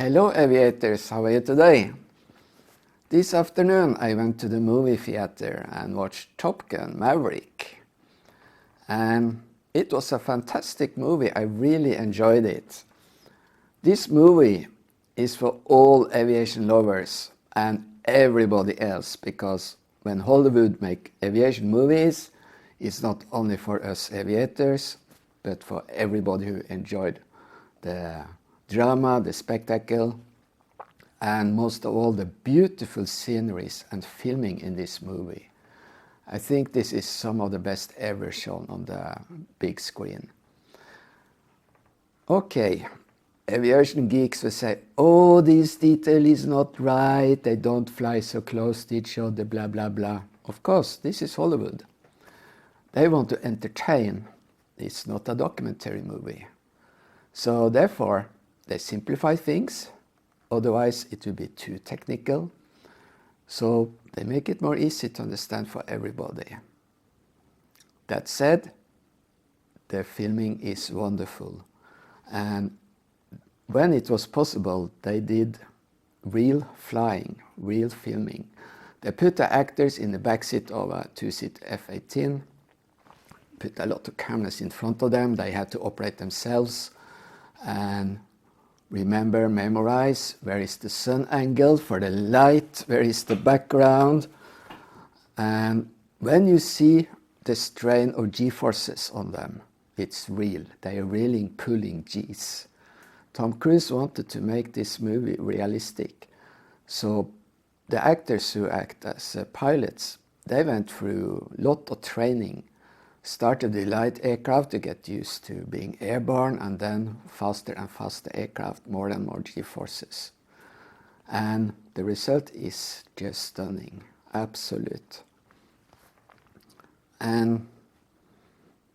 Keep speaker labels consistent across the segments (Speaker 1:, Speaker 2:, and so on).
Speaker 1: Hello aviators, how are you today? This afternoon I went to the movie theater and watched Top Gun Maverick. And it was a fantastic movie, I really enjoyed it. This movie is for all aviation lovers and everybody else, because when Hollywood make aviation movies, it's not only for us aviators, but for everybody who enjoyed the drama, the spectacle, and most of all the beautiful sceneries and filming in this movie. I think this is some of the best ever shown on the big screen. Okay, aviation geeks will say, oh, this detail is not right, they don't fly so close to each other, blah, blah, blah. Of course, this is Hollywood. They want to entertain. It's not a documentary movie. So therefore, they simplify things, otherwise it will be too technical. So they make it more easy to understand for everybody. That said, the filming is wonderful. And when it was possible, they did real flying, real filming. They put the actors in the backseat of a two-seat F-18, put a lot of cameras in front of them, they had to operate themselves, and remember, memorize, where is the sun angle for the light, where is the background. And when you see the strain of G-forces on them, it's real. They are really pulling Gs. Tom Cruise wanted to make this movie realistic. So the actors who act as pilots, they went through a lot of training. Started the light aircraft to get used to being airborne, and then faster and faster aircraft, more and more G-forces. And the result is just stunning, absolute. And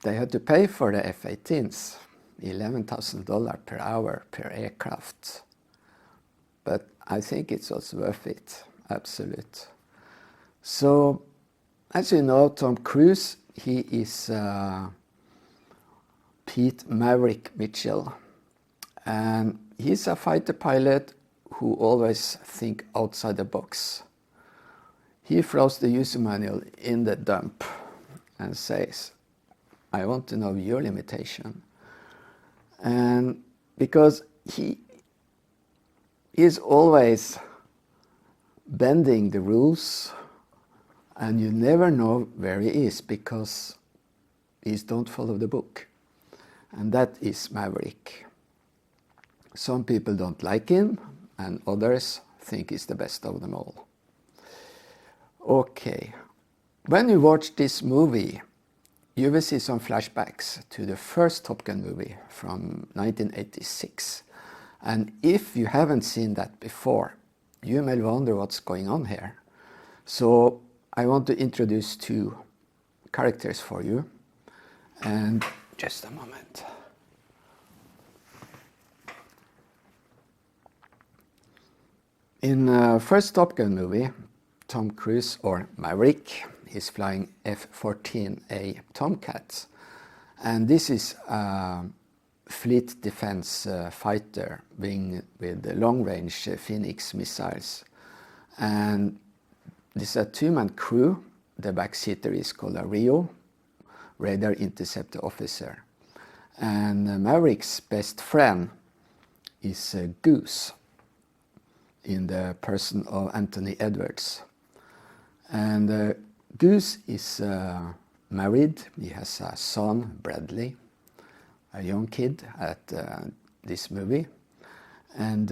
Speaker 1: they had to pay for the F-18s, $11,000 per hour per aircraft. But I think it was worth it, absolute. So, as you know, Tom Cruise, he is Pete Maverick Mitchell, and he's a fighter pilot who always thinks outside the box. He throws the user manual in the dump and says, I want to know your limitation. And because he is always bending the rules, and you never know where he is because he don't follow the book. And that is Maverick. Some people don't like him, and others think he's the best of them all. Okay, when you watch this movie, you will see some flashbacks to the first Top Gun movie from 1986. And if you haven't seen that before, you may wonder what's going on here. So I want to introduce two characters for you, and just a moment. In first Top Gun movie, Tom Cruise, or Maverick, is flying F-14A Tomcats, and this is a fleet defense fighter wing with long-range Phoenix missiles. And this is a two-man crew. The backseater is called a RIO, Radar Interceptor Officer. And Maverick's best friend is Goose, in the person of Anthony Edwards. And Goose is married. He has a son, Bradley, a young kid at this movie. And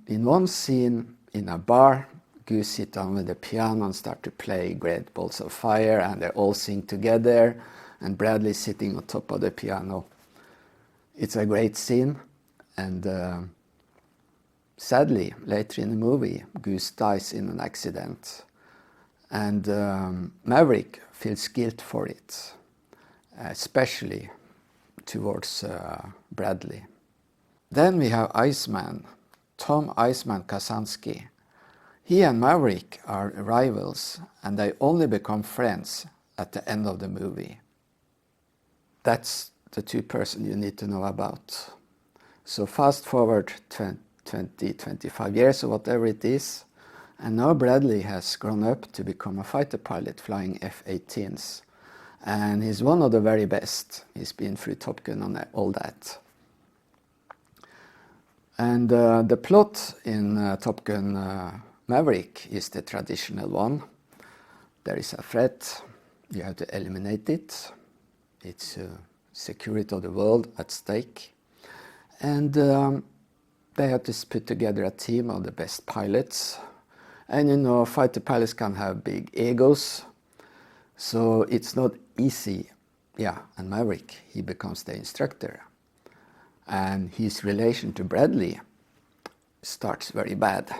Speaker 1: in one scene in a bar, Goose sit down with the piano and start to play Great Balls of Fire, and they all sing together, and Bradley sitting on top of the piano. It's a great scene, and sadly, later in the movie, Goose dies in an accident, and Maverick feels guilt for it, especially towards Bradley. Then we have Iceman, Tom Iceman Kasansky. He and Maverick are rivals, and they only become friends at the end of the movie. That's the two persons you need to know about. So fast forward 20, 25 years or whatever it is. And now Bradley has grown up to become a fighter pilot flying F-18s. And he's one of the very best. He's been through Top Gun and all that. And the plot in Top Gun Maverick is the traditional one. There is a threat, you have to eliminate it. It's security of the world at stake. And they have to put together a team of the best pilots. And you know, fighter pilots can have big egos, so it's not easy. Yeah, and Maverick, he becomes the instructor. And his relation to Bradley starts very bad.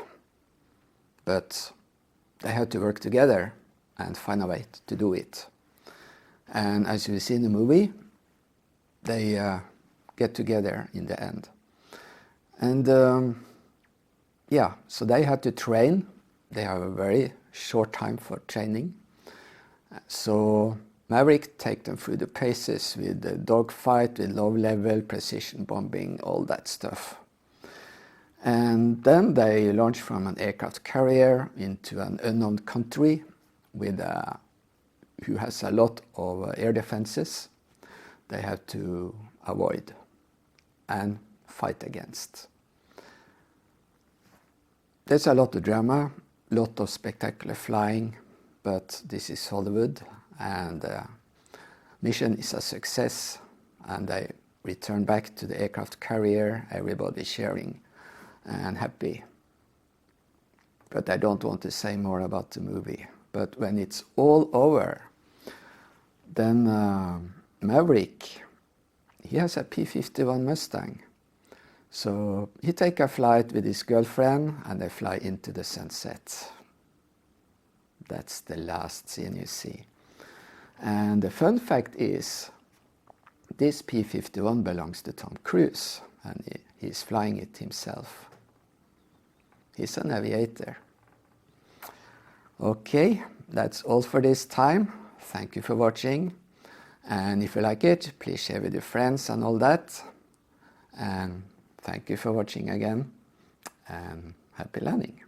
Speaker 1: But they have to work together and find a way to do it. And as you see in the movie, they get together in the end. And yeah, so they had to train. They have a very short time for training. So Maverick take them through the paces with the dogfight, with low level, precision bombing, all that stuff. And then they launch from an aircraft carrier into an unknown country with who has a lot of air defenses they have to avoid and fight against. There's a lot of drama, lot of spectacular flying, but this is Hollywood, and the mission is a success, and they return back to the aircraft carrier, everybody sharing and happy. But I don't want to say more about the movie. But when it's all over, then Maverick, he has a P-51 Mustang. So he take a flight with his girlfriend and they fly into the sunset. That's the last scene you see. And the fun fact is, this P-51 belongs to Tom Cruise and he's flying it himself. He's an aviator. Okay, that's all for this time. Thank you for watching. And if you like it, please share with your friends and all that. And thank you for watching again, and happy landing.